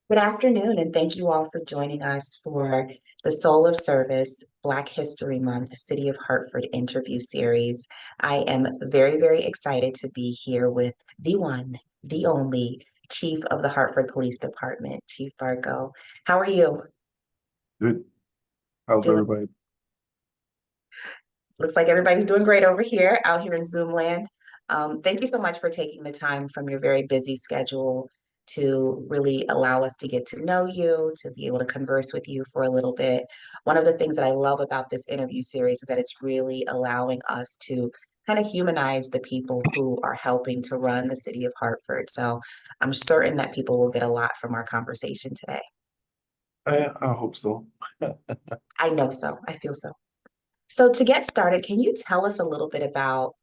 Good afternoon, and thank you all for joining us for the Soul of Service Black History Month City of Hartford interview series. I am very, very excited to be here with the one, the only Chief of the Hartford Police Department, Chief Barco. How are you Good. How's doing? everybody? Looks like everybody's doing great over here, out here in Zoom land. Thank you so much for taking the time from your very busy schedule to really allow us to get to know you, to be able to converse with you for a little bit. One of the things that I love about this interview series is that it's really allowing us to kind of humanize the people who are helping to run the city of Hartford. So I'm certain that people will get a lot from our conversation today. I hope so. I know so. I feel so. So to get started, can you tell us a little bit about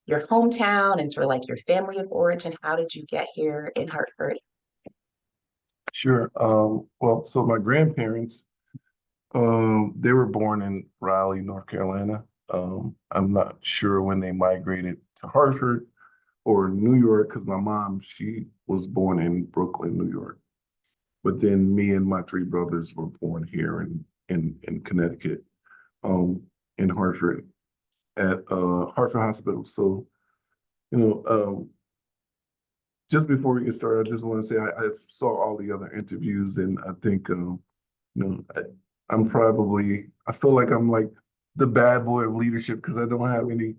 your hometown and sort of like your family of origin? How did you get here in Hartford? Sure. Well, so my grandparents, they were born in Raleigh, North Carolina. I'm not sure when they migrated to Hartford or New York because my mom, she was born in Brooklyn, New York. But then me and my three brothers were born here in Connecticut, um, in Hartford at Hartford Hospital. So, you know, just before we get started, I just want to say I saw all the other interviews, and I think you know I'm probably I feel like I'm like the bad boy of leadership because I don't have any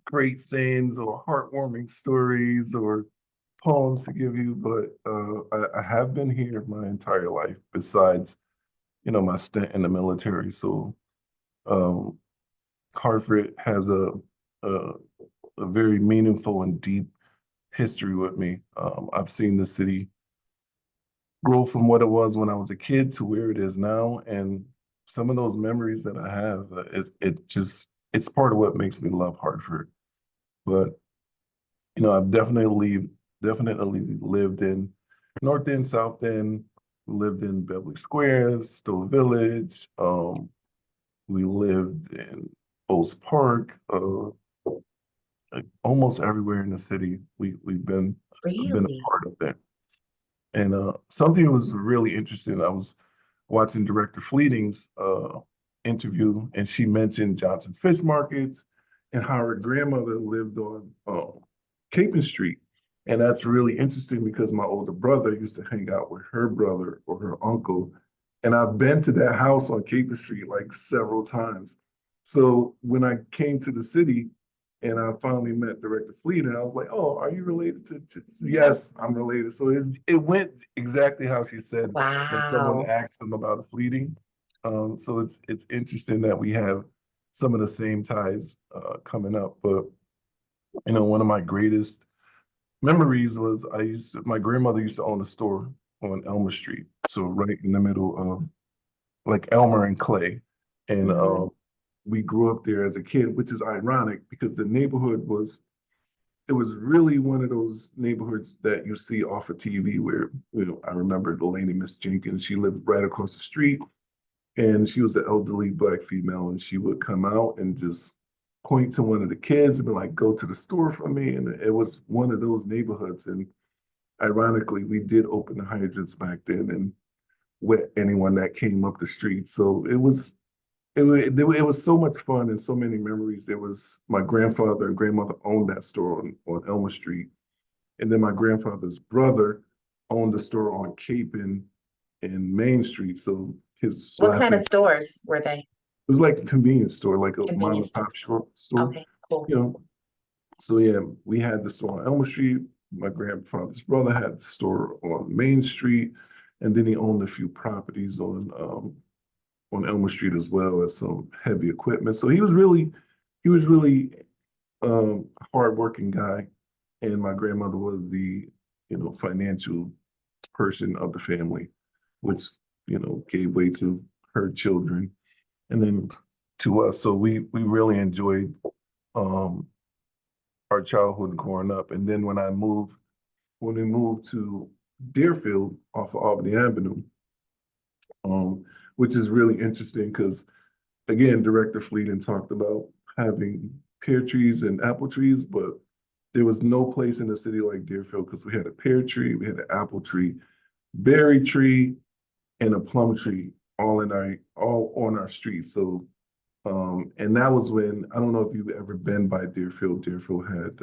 great sayings or heartwarming stories or poems to give you, but I have been here my entire life. Besides, my stint in the military, so um, Hartford has a a very meaningful and deep history with me. I've seen the city grow from what it was when I was a kid to where it is now, and some of those memories that I have, it's part of what makes me love Hartford. But I've definitely lived in North End, South End, lived in Beverly Squares, Stowe Village. We lived in Oaks Park. Like almost everywhere in the city, I've been a Really? part of it. And something was really interesting. I was watching Director Fleeting's interview, and she mentioned Johnson Fish Markets and how her grandmother lived on Capon Street. And that's really interesting because my older brother used to hang out with her brother or her uncle. And I've been to that house on Capon Street like several times. So when I came to the city, and I finally met Director Fleet, and I was like, "Oh, are you related to?" Yes, I'm related. So it went exactly how she said when someone Wow. asked them about fleeting. So it's interesting that we have some of the same ties coming up. But one of my greatest memories was my grandmother used to own a store on Elmer Street, so right in the middle of like Elmer and Clay, and Hmm. we grew up there as a kid, which is ironic because the neighborhood was it was really one of those neighborhoods that you see off of TV where, I remember the lady, Miss Jenkins, she lived right across the street and she was an elderly black female and she would come out and just point to one of the kids and be like, go to the store for me. And it was one of those neighborhoods. And ironically, we did open the hydrants back then and wet anyone that came up the street. So it was so much fun and so many memories. There was my grandfather and grandmother owned that store on Elmer Street. And then my grandfather's brother owned a store on Cape and Main Street. So his What last kind of name, it stores were they? was like a convenience store, like a mom Convenience and pop stores. store, Okay, cool. you know. So yeah, we had the store on Elmer Street. My grandfather's brother had the store on Main Street, and then he owned a few properties on Elmer Street as well as some heavy equipment. So he was really a hardworking guy, and my grandmother was the financial person of the family, which gave way to her children, and then to us. So we really enjoyed um, our childhood growing up, and then when we moved to Deerfield off of Albany Avenue, um, which is really interesting because again, Director Fleeting talked about having pear trees and apple trees, but there was no place in the city like Deerfield because we had a pear tree, we had an apple tree, berry tree and a plum tree all on our street. So and that was when, I don't know if you've ever been by Deerfield. Deerfield had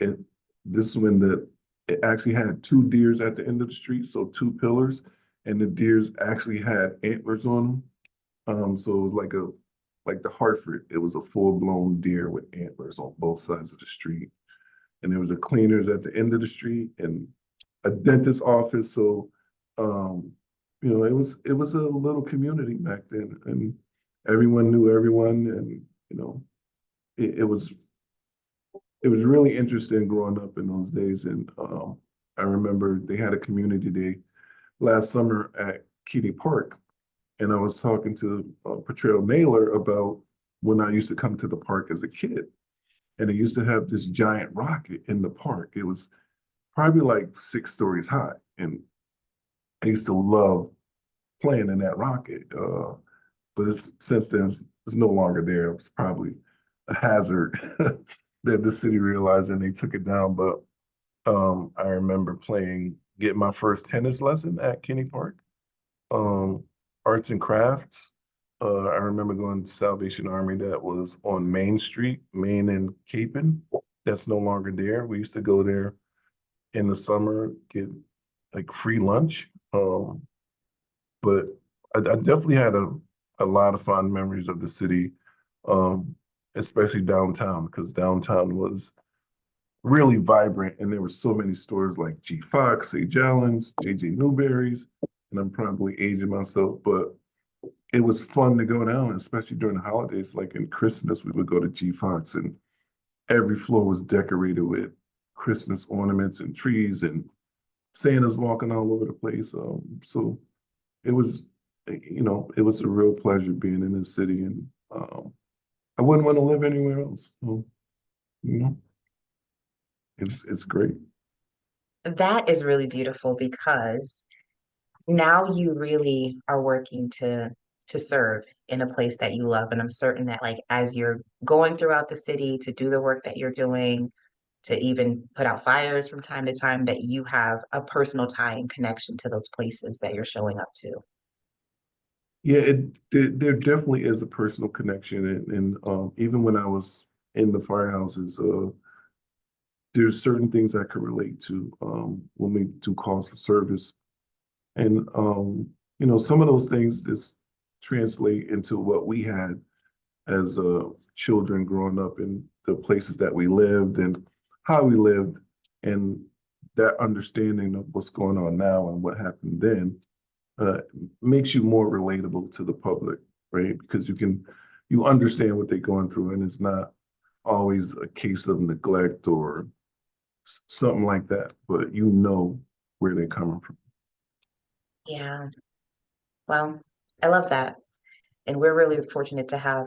it this is when it actually had two deers at the end of the street, so two pillars, and the deers actually had antlers on them. So it was like the Hartford. It was a full-blown deer with antlers on both sides of the street. And there was a cleaners at the end of the street and a dentist office. So it was a little community back then, and everyone knew everyone, and it, it was it was really interesting growing up in those days. And I remember they had a community day last summer at Keating Park, and I was talking to Patrell Naylor about when I used to come to the park as a kid, and they used to have this giant rocket in the park. It was probably like 6 stories high, and I used to love playing in that rocket. But since then it's no longer there. It was probably a hazard that the city realized and they took it down. But I remember getting my first tennis lesson at Kinney Park. Um, Arts and crafts. I remember going to Salvation Army that was on Main Street, Main and Capon. That's no longer there. We used to go there in the summer, get like free lunch. But I definitely had a lot of fond memories of the city, um, especially downtown, because downtown was really vibrant and there were so many stores like G Fox, Sage Allen's, JJ Newberry's, and I'm probably aging myself, but it was fun to go down, especially during the holidays. Like in Christmas, we would go to G Fox and every floor was decorated with Christmas ornaments and trees and Santa's walking all over the place. So it was, it was a real pleasure being in this city, and I wouldn't want to live anywhere else. So, you know, it's great. That is really beautiful because now you really are working to serve in a place that you love. And I'm certain that like as you're going throughout the city to do the work that you're doing, to even put out fires from time to time, that you have a personal tie and connection to those places that you're showing up to. Yeah, there definitely is a personal connection, and even when I was in the firehouses, there's certain things I could relate to when we do calls for service. And some of those things just translate into what we had as children growing up in the places that we lived and how we lived, and that understanding of what's going on now and what happened then uh, makes you more relatable to the public, right? Because you understand what they're going through, and it's not always a case of neglect or something like that, but you know where they're coming from. Yeah. Well, I love that. And we're really fortunate to have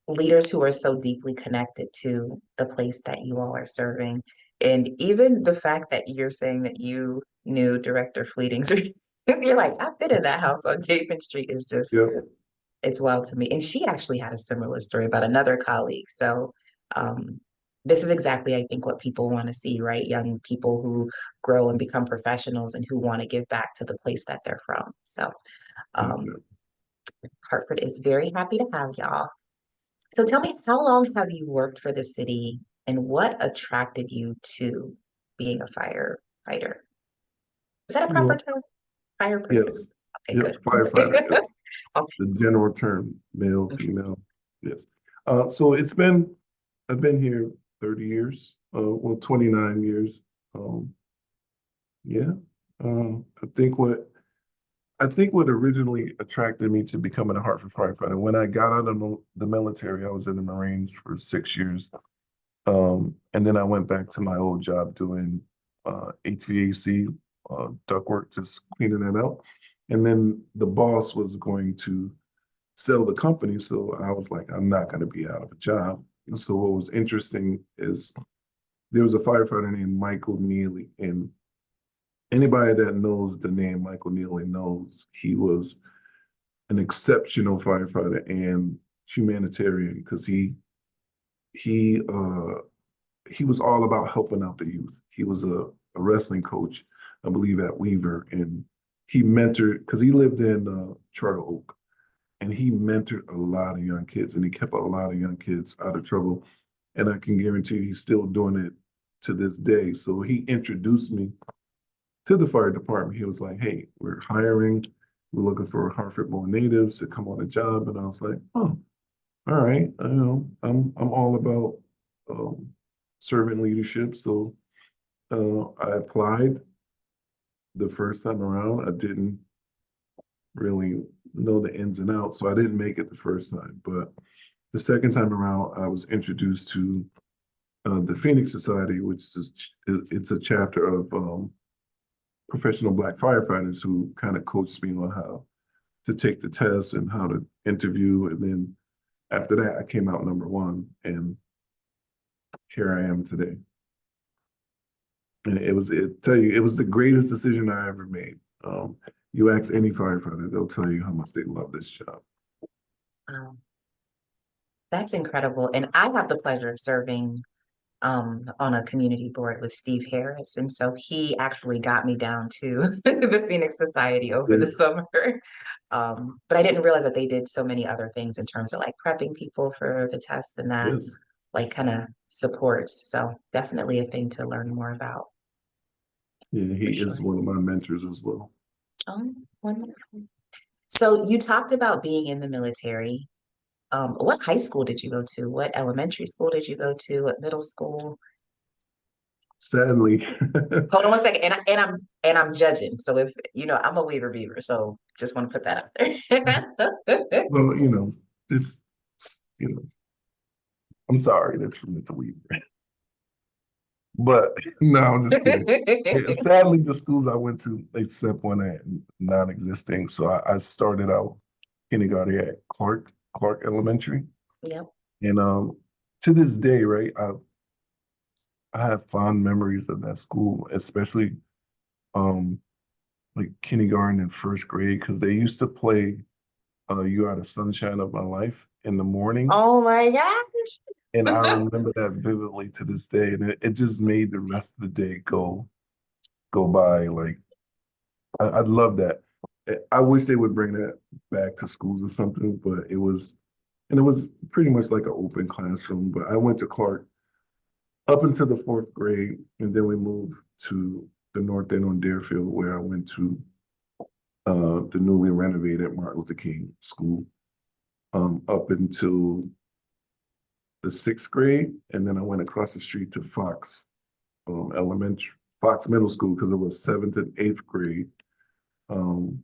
leaders who are so deeply connected to the place that you all are serving. And even the fact that you're saying that you knew Director Fleeting's, you're like, I've been in that house on Capon Street is just, Yeah, it's wild to me. And she actually had a similar story about another colleague. So um, this is exactly, I think, what people want to see, right? Young people who grow and become professionals and who want to give back to the place that they're from. So um, yeah. Hartford is very happy to have y'all. So tell me, how long have you worked for the city and what attracted you to being a firefighter? Is that a proper Well, term? Fire person? yes, Okay, yep, good. firefighter. Yes, it's Okay. the general term, male, female. Yes. So I've been here 30 years. Well, 29 years. Um, yeah. I think what originally attracted me to becoming a Hartford firefighter, when I got out of the military, I was in the Marines for 6 years. And then I went back to my old job doing HVAC, ductwork, just cleaning it out. And then the boss was going to sell the company. So I was like, I'm not going to be out of a job. And so what was interesting is there was a firefighter named Michael Neely, and anybody that knows the name Michael Neely knows he was an exceptional firefighter and humanitarian, because he he was all about helping out the youth. He was a wrestling coach, I believe at Weaver, and he mentored because he lived in Charter Oak, and he mentored a lot of young kids, and he kept a lot of young kids out of trouble. And I can guarantee you he's still doing it to this day. So he introduced me to the fire department. He was like, "Hey, we're hiring. We're looking for Hartford-born natives to come on the job." And I was like, "Oh, all right. I know I'm all about servant leadership." So I applied the first time around. I didn't really know the ins and outs, so I didn't make it the first time. But the second time around, I was introduced to the Phoenix Society, which is it's a chapter of professional Black firefighters who kind of coached me on how to take the test and how to interview. And then after that, I came out number one, and here I am today. And it was the greatest decision I ever made. You ask any firefighter, they'll tell you how much they love this job. Wow, that's incredible. And I have the pleasure of serving on a community board with Steve Harris. And so he actually got me down to the Phoenix Society over the summer. But I didn't realize that they did so many other things in terms of like prepping people for the tests and that Yes. like kind of supports. So definitely a thing to learn more about Yeah, he for is sure. one of my mentors as well. Oh, wonderful. So you talked about being in the military. What high school did you go to? What elementary school did you go to? What middle school? Sadly, Hold on one second, and I'm judging. So if you know, I'm a Weaver Beaver, so just want to put that out there. well, it's, you know, I'm sorry that you went to Weaver, but no, I'm just kidding. Yeah, sadly, the schools I went to, except one at non-existing. So I started out kindergarten at Clark Elementary, Yep. and to this day, right, I have fond memories of that school, especially um like kindergarten and first grade, because they used to play "You Are the Sunshine of My Life" in the morning. Oh my gosh. And I remember that vividly to this day. And it just made the rest of the day go by. Like I love that. I wish they would bring that back to schools or something, but it was pretty much like an open classroom. But I went to Clark up until the fourth grade, and then we moved to the North End on Deerfield, where I went to the newly renovated Martin Luther King School up until the sixth grade, and then I went across the street to Elementary, Fox Middle School, because it was seventh and eighth grade. Um,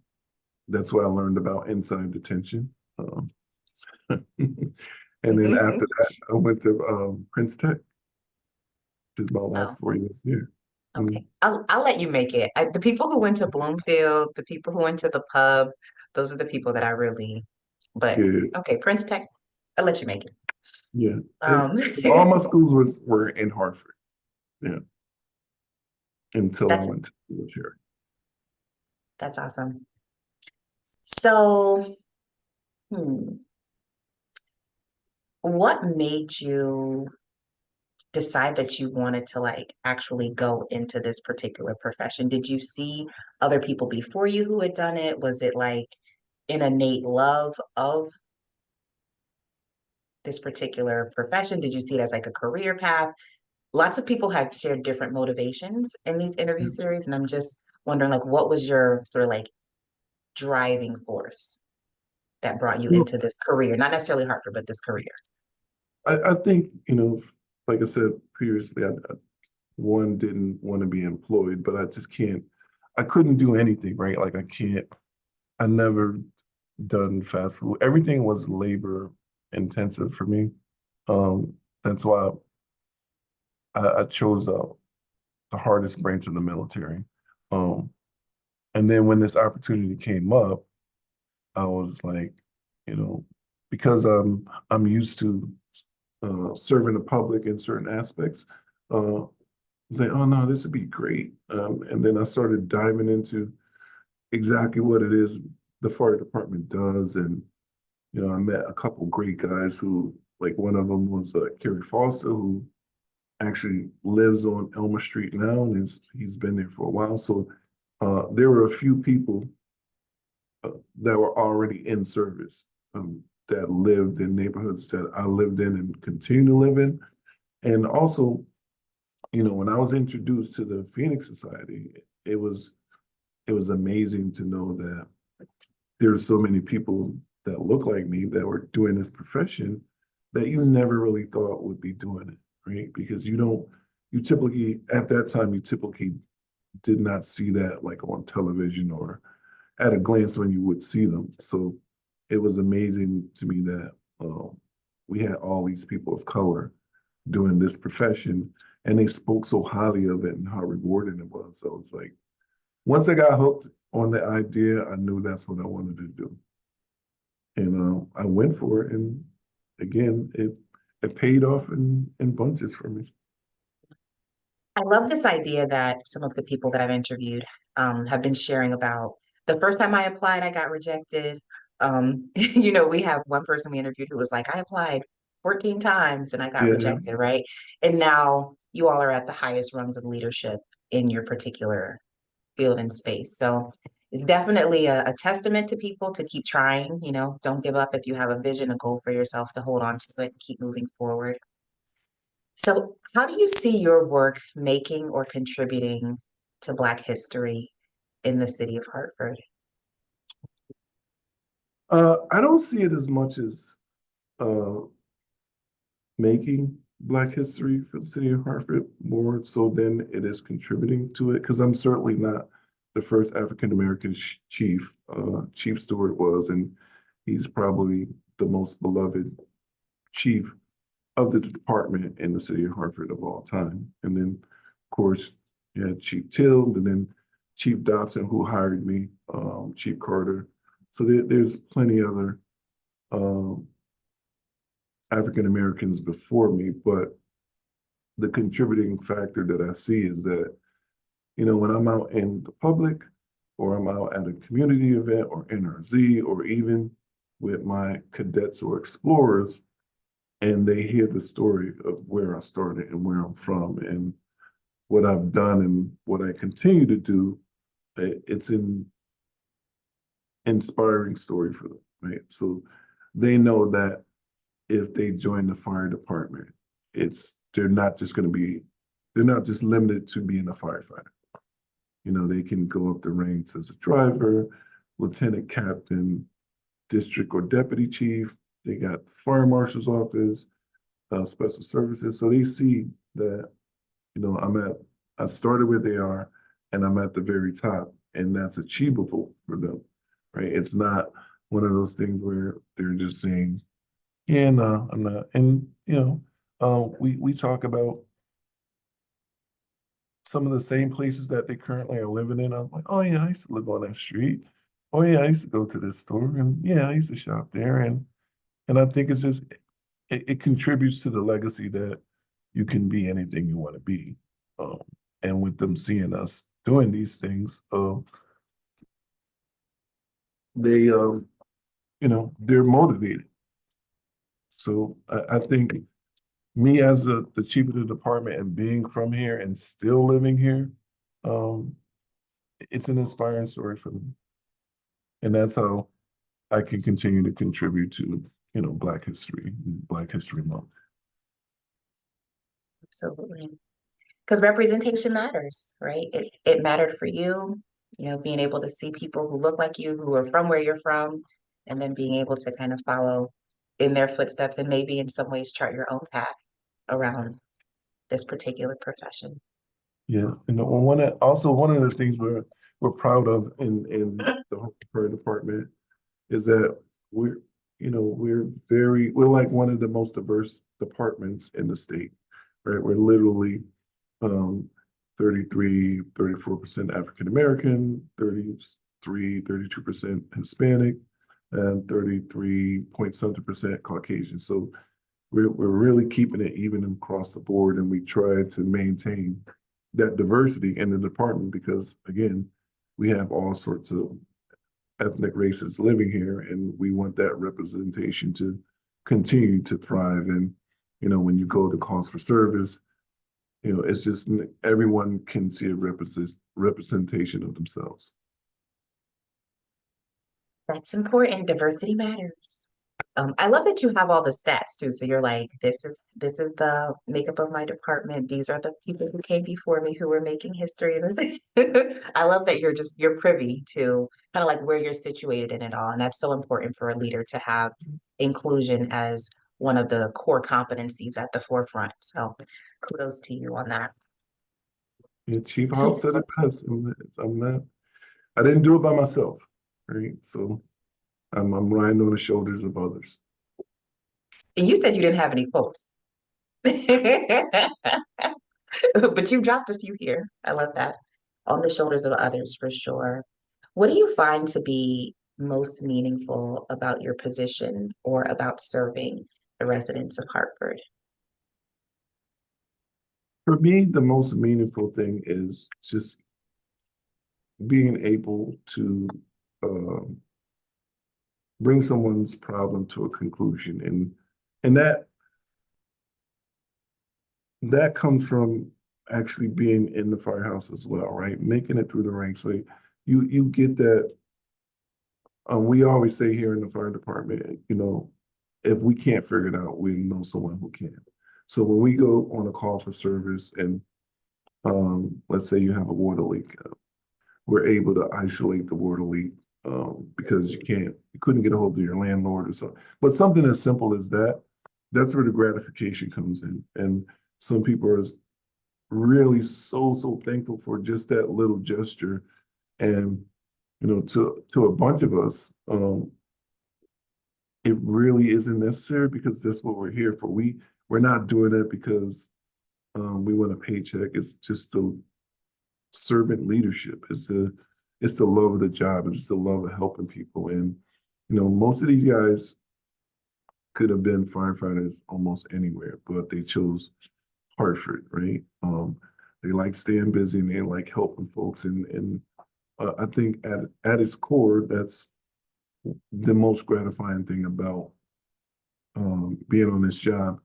that's where I learned about inside detention. And then after that, I went to Prince Tech. Did my last Oh, 4 years there. okay. I'll let you make it. The people who went to Bloomfield, the people who went to the pub, those are the people that I really. But Yeah, okay, Prince Tech, I'll let you make it. yeah. Um, All my schools were in Hartford. Yeah, until I that's went to the military. that's awesome. So, hmm, what made you decide that you wanted to like actually go into this particular profession? Did you see other people before you who had done it? Was it like an innate love of this particular profession? Did you see it as like a career path? Lots of people have shared different motivations in these interview Yeah. series, and I'm just wondering like what was your sort of like driving force that brought you Well, into this career? Not necessarily Hartford, but this career. I think, like I said previously, one didn't want to be employed, but I just can't, I couldn't do anything, right? Like I never done fast food. Everything was labor intensive for me. That's why I chose the hardest branch of the military. Um, and then when this opportunity came up, I was like, you know, because I'm used to serving the public in certain aspects. I was like, oh no, this would be great. And then I started diving into exactly what it is the fire department does, and I met a couple great guys who, like one of them was Kerry Foster, who actually lives on Elmer Street now, and he's been there for a while. So there were a few people that were already in service, that lived in neighborhoods that I lived in and continue to live in. And also, when I was introduced to the Phoenix Society, it was it was amazing to know that there were so many people that look like me that were doing this profession that you never really thought would be doing it, right? Because you typically, at that time, you typically did not see that like on television or at a glance when you would see them. So it was amazing to me that we had all these people of color doing this profession, and they spoke so highly of it and how rewarding it was. So it's like, once I got hooked on the idea, I knew that's what I wanted to do. And I went for it. And again, it paid off in bunches for me. I love this idea that some of the people that I've interviewed have been sharing about the first time I applied, I got rejected. We have one person we interviewed who was like, I applied 14 times and I got Yeah. rejected, right? And now you all are at the highest rungs of leadership in your particular field and space. So it's definitely a testament to people to keep trying, don't give up if you have a vision, a goal for yourself to hold on to it, and keep moving forward. So, how do you see your work making or contributing to Black history in the city of Hartford? I don't see it as much as uh, making Black history for the city of Hartford, more so than it is contributing to it, because I'm certainly not the first African American chief. Chief Stewart was, and he's probably the most beloved chief of the department in the city of Hartford of all time. And then, of course, you had Chief Till, and then Chief Dobson, who hired me, Chief Carter. So there's plenty other um, African Americans before me, but the contributing factor that I see is that, when I'm out in the public or I'm out at a community event or NRZ or even with my cadets or explorers, and they hear the story of where I started and where I'm from and what I've done and what I continue to do, it's an inspiring story for them, right? So they know that if they join the fire department, they're not just limited to being a firefighter. They can go up the ranks as a driver, lieutenant captain, district or deputy chief. They got the fire marshal's office, special services. So they see that, I started where they are and I'm at the very top, and that's achievable for them, right? It's not one of those things where they're just saying, yeah, no, I'm not. And, we talk about some of the same places that they currently are living in. I'm like, oh yeah, I used to live on that street. Oh yeah, I used to go to this store, and yeah, I used to shop there. And I think it's just it contributes to the legacy that you can be anything you want to be. Um, and with them seeing us doing these things, they they're motivated. So I think me as the chief of the department and being from here and still living here, um, it's an inspiring story for me. And that's how I can continue to contribute to, Black history, Black History Month. Absolutely. Because representation matters, right? It mattered for you, being able to see people who look like you, who are from where you're from, and then being able to kind of follow in their footsteps and maybe in some ways chart your own path around this particular profession. Yeah, and one of the things we're proud of in the fire department is that we're like one of the most diverse departments in the state, right? We're literally um 34% African American, 32% Hispanic, and 33 point something percent Caucasian. So we're really keeping it even across the board, and we try to maintain that diversity in the department because, again, we have all sorts of ethnic races living here, and we want that representation to continue to thrive. And when you go to calls for service, It's just everyone can see a representation of themselves. That's important. Diversity matters. I love that you have all the stats too. So you're like, this is the makeup of my department. These are the people who came before me who were making history. And I love that you're privy to kind of like where you're situated in it all. And that's so important for a leader to have inclusion as one of the core competencies at the forefront. So kudos to you on that. Yeah, Chief So, House said it best. I'm not, I didn't do it by myself, right? So I'm riding on the shoulders of others. and you said you didn't have any quotes. But you dropped a few here. I love that. On the shoulders of others, for sure. What do you find to be most meaningful about your position or about serving the residents of Hartford? For me, the most meaningful thing is just being able to um, bring someone's problem to a conclusion, and that comes from actually being in the firehouse as well, right? Making it through the ranks. So you get that. We always say here in the fire department, if we can't figure it out, we know someone who can. So when we go on a call for service and let's say you have a water leak, we're able to isolate the water leak because you couldn't get a hold of your landlord or something. But something as simple as that, that's where the gratification comes in. And some people are really so thankful for just that little gesture. And to a bunch of us, it really isn't necessary because that's what we're here for. We're not doing it because we want a paycheck. It's just the servant leadership. It's the love of the job. It's the love of helping people. And most of these guys could have been firefighters almost anywhere, but they chose Hartford, right? They like staying busy and they like helping folks. And I think at its core, that's the most gratifying thing about being on this job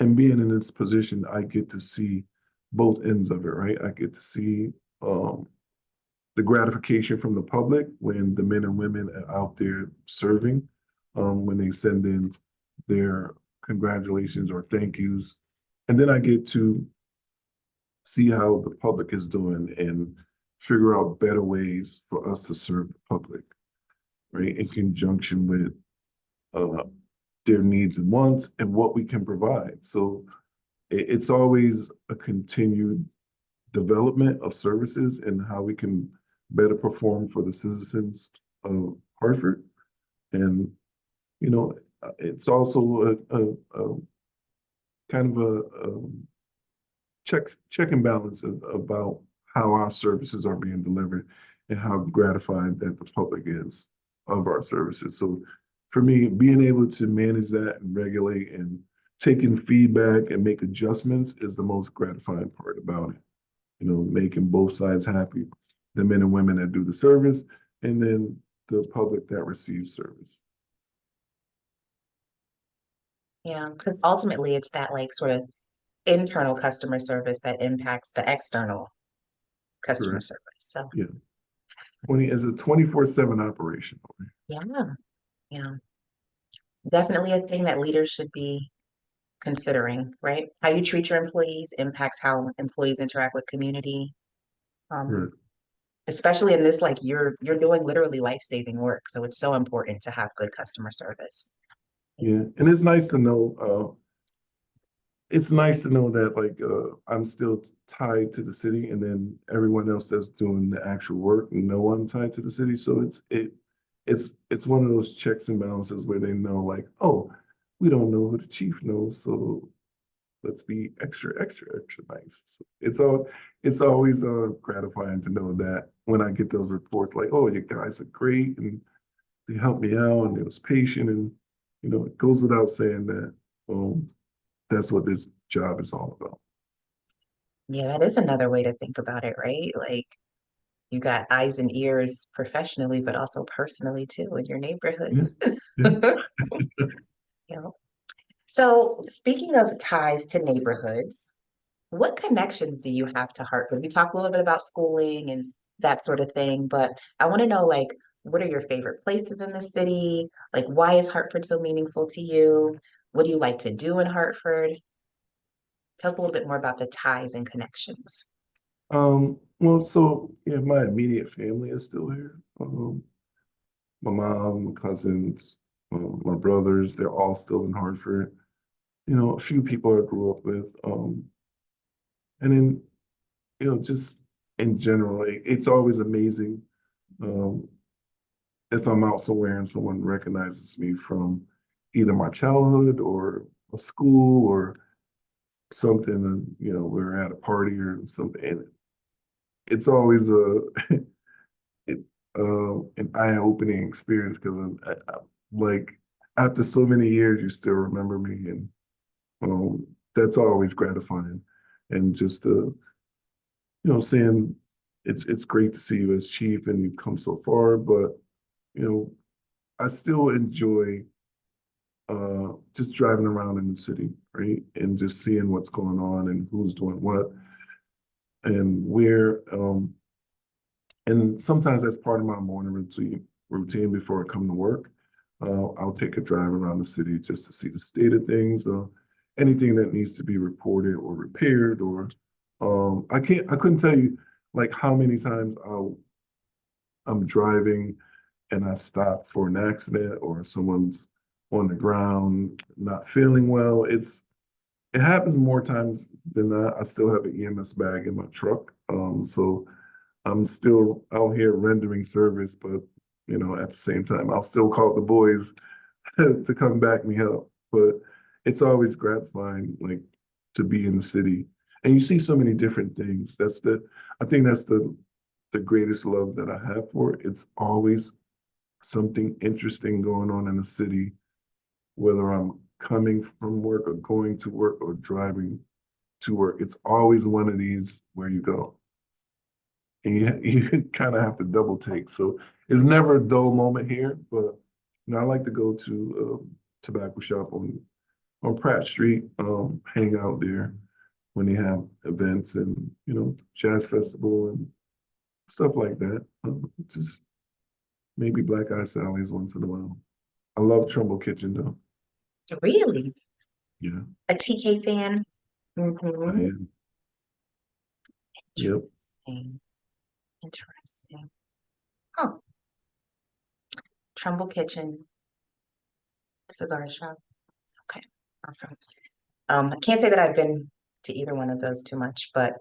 and being in this position. I get to see both ends of it, right? I get to see um, the gratification from the public when the men and women are out there serving, when they send in their congratulations or thank yous. And then I get to see how the public is doing and figure out better ways for us to serve the public, right? In conjunction with uh, their needs and wants and what we can provide. So it's always a continued development of services and how we can better perform for the citizens of Hartford. And, it's also a kind of a check and balance about how our services are being delivered and how gratified that the public is of our services. So for me, being able to manage that and regulate and taking feedback and make adjustments is the most gratifying part about it. Making both sides happy, the men and women that do the service, and then the public that receives service. Yeah, because ultimately it's that like sort of internal customer service that impacts the external customer Correct. service. So Yeah. 20 as a 24/7 operation. yeah, yeah, definitely a thing that leaders should be considering, right? How you treat your employees impacts how employees interact with community. Um, Right. especially in this, like you're doing literally life-saving work. So it's so important to have good customer service. Yeah. And it's nice to know that I'm still tied to the city and then everyone else that's doing the actual work know I'm tied to the city. So it's one of those checks and balances where they know like, oh, we don't know who the chief knows, so let's be extra nice. So it's always gratifying to know that when I get those reports like, oh, you guys are great and they helped me out and it was patient and it goes without saying that that's what this job is all about. Yeah, that is another way to think about it, right? Like you got eyes and ears professionally, but also personally too in your Yeah, neighborhoods. yeah. You know? So speaking of ties to neighborhoods, what connections do you have to Hartford? We talked a little bit about schooling and that sort of thing, but I want to know, like, what are your favorite places in the city? Like, why is Hartford so meaningful to you? What do you like to do in Hartford? Tell us a little bit more about the ties and connections. Well, so yeah, my immediate family is still here. My mom, cousins, my brothers, they're all still in Hartford. You know, a few people I grew up with. And then, just in general, like, it's always amazing um, if I'm out somewhere and someone recognizes me from either my childhood or a school or something, and we're at a party or something. And it's always it, an eye-opening experience because like after so many years, you still remember me, and that's always gratifying. And just saying it's great to see you as chief and you've come so far, but you know, I still enjoy just driving around in the city, right? And just seeing what's going on and who's doing what and where. And sometimes that's part of my morning routine before I come to work. I'll take a drive around the city just to see the state of things, anything that needs to be reported or repaired, or I couldn't tell you like how many times I'm driving and I stop for an accident or someone's on the ground not feeling well. It happens more times than not. I still have an EMS bag in my truck. So I'm still out here rendering service, but at the same time, I'll still call the boys to come back me up. But it's always gratifying, like to be in the city, and you see so many different things. I think that's the greatest love that I have for it. It's always something interesting going on in the city, whether I'm coming from work or going to work or driving to work. It's always one of these where you go and you kind of have to double take. So it's never a dull moment here, but I like to go to a tobacco shop on Pratt Street, hang out there when they have events and jazz festival and stuff like that. Just maybe Black Eye Sally's once in a while. I love Trumbull Kitchen though. Really? Yeah, A TK fan? I Mm-hmm. am. Yep, Interesting. Interesting. Oh, Trumbull Kitchen cigar shop. Okay, awesome. I can't say that I've been to either one of those too much, but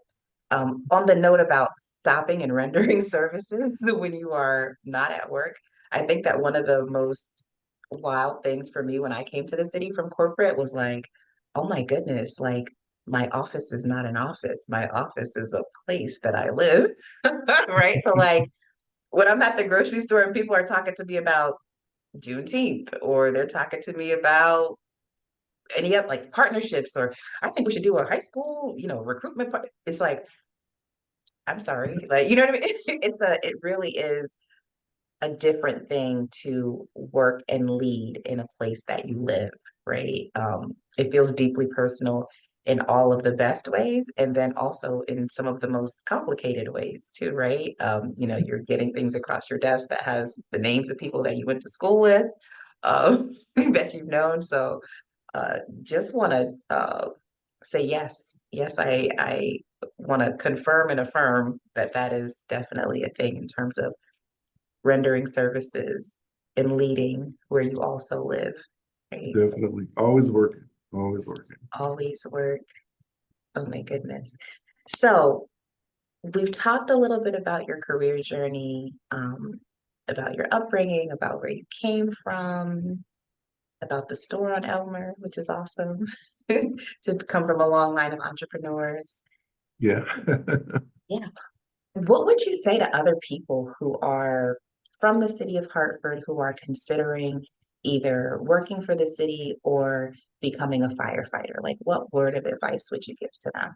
on the note about stopping and rendering services when you are not at work, I think that one of the most wild things for me when I came to the city from corporate was like, oh my goodness, like my office is not an office. My office is a place that I live, right? So like when I'm at the grocery store and people are talking to me about Juneteenth or they're talking to me about any of like partnerships or I think we should do a high school, recruitment. It's like, I'm sorry, like, you know what I mean? It really is a different thing to work and lead in a place that you live, right? It feels deeply personal in all of the best ways, and then also in some of the most complicated ways too, right? You're getting things across your desk that has the names of people that you went to school with, that you've known. So just want to say yes. Yes, I want to confirm and affirm that that is definitely a thing in terms of rendering services and leading where you also live, right? definitely. Always working. Always working. Always work. Oh my goodness. So we've talked a little bit about your career journey, about your upbringing, about where you came from, about the store on Elmer, which is awesome to come from a long line of entrepreneurs. Yeah. Yeah. What would you say to other people who are from the city of Hartford who are considering either working for the city or becoming a firefighter? Like, what word of advice would you give to them?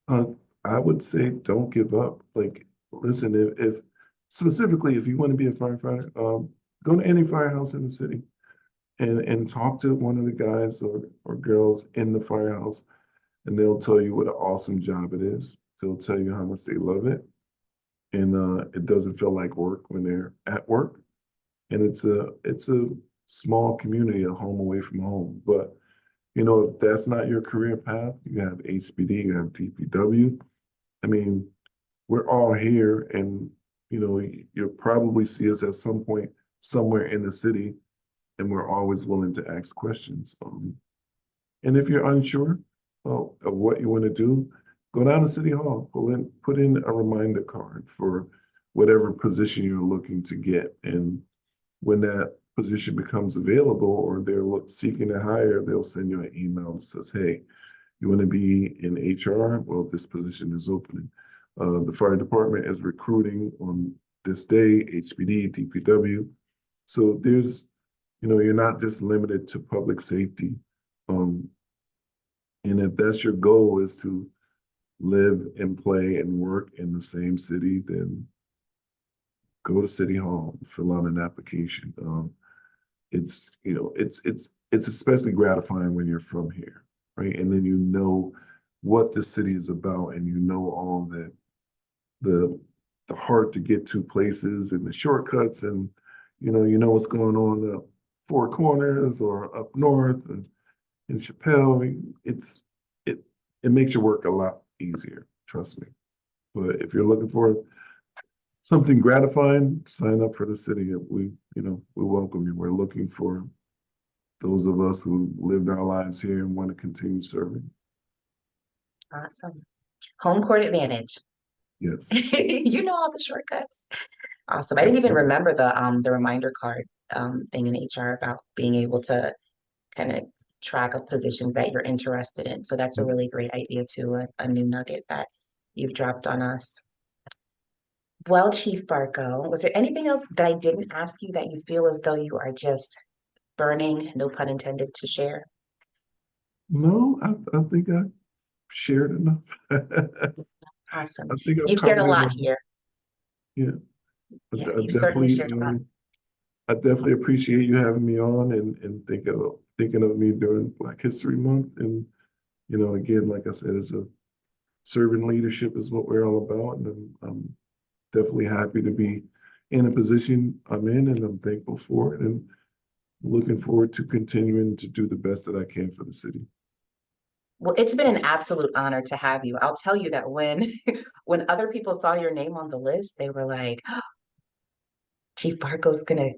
Uh, I would say don't give up. Like, listen, if specifically if you want to be a firefighter, go to any firehouse in the city and talk to one of the guys or girls in the firehouse and they'll tell you what an awesome job it is. They'll tell you how much they love it. And it doesn't feel like work when they're at work. And it's a small community, a home away from home. But you know, if that's not your career path, you have HPD, you have DPW. I mean, we're all here, and you know, you'll probably see us at some point somewhere in the city, and we're always willing to ask questions. And if you're unsure of what you want to do, go down to City Hall, put in a reminder card for whatever position you're looking to get. And when that position becomes available or they're seeking to hire, they'll send you an email that says, hey, you want to be in HR? Well, this position is opening. The fire department is recruiting on this day, HPD, DPW. So there's, you know, you're not just limited to public safety. And if that's your goal, is to live and play and work in the same city, then go to City Hall, fill out an application. It's, you know, it's especially gratifying when you're from here, right? And then you know what the city is about, and you know all the hard to get to places and the shortcuts, and you know what's going on the Four Corners or up north and in Chappelle. It makes your work a lot easier, trust me. But if you're looking for something gratifying, sign up for the city. We welcome you. We're looking for those of us who lived our lives here and want to continue serving. Awesome. Home court advantage. Yes. You know all the shortcuts. Awesome. I didn't even remember the reminder card thing in HR about being able to kind of track of positions that you're interested in. So that's a really great idea too, a new nugget that you've dropped on us. Well, Chief Barco, was there anything else that I didn't ask you that you feel as though you are just burning, no pun intended, to share? No, I think I shared enough. Awesome. I think I've You've shared a covered lot enough. here. Yeah, Yeah, I you've certainly definitely, shared a lot. I definitely appreciate you having me on and thinking of me during Black History Month. And you know, again, like I said, it's a servant leadership is what we're all about, and I'm definitely happy to be in a position I'm in, and I'm thankful for it, and looking forward to continuing to do the best that I can for the city. Well, it's been an absolute honor to have you. I'll tell you that when when other people saw your name on the list, they were like, oh, Chief Barco's gonna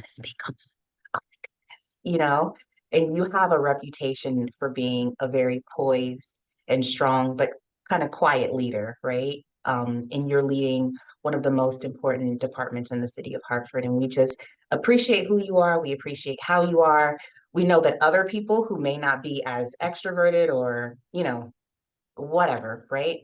speak up. Oh my goodness, you know? And you have a reputation for being a very poised and strong, but kind of quiet leader, right? And you're leading one of the most important departments in the city of Hartford. And we just appreciate who you are. We appreciate how you are. We know that other people who may not be as extroverted or, you know, whatever, right,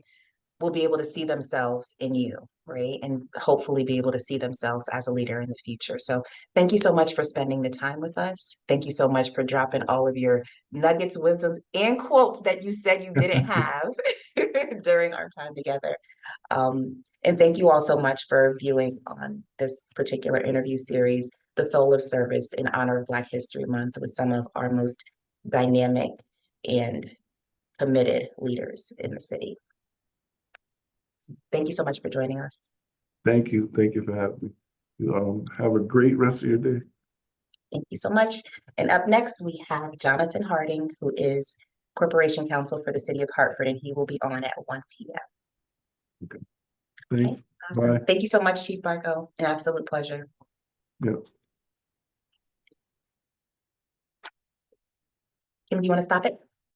will be able to see themselves in you, right? And hopefully be able to see themselves as a leader in the future. So thank you so much for spending the time with us. Thank you so much for dropping all of your nuggets, wisdoms, and quotes that you said you didn't have during our time together. And thank you all so much for viewing on this particular interview series, The Soul of Service in honor of Black History Month, with some of our most dynamic and committed leaders in the city. Thank you so much for joining us. Thank you. Thank you for having me. You, have a great rest of your day. Thank you so much. And up next, we have Jonathan Harding, who is Corporation Counsel for the City of Hartford, and he will be on at 1 p.m. Okay. Thanks. Okay, awesome. Bye. Thank you so much, Chief Barco. An absolute pleasure. Yeah. Kim, do you want to stop it?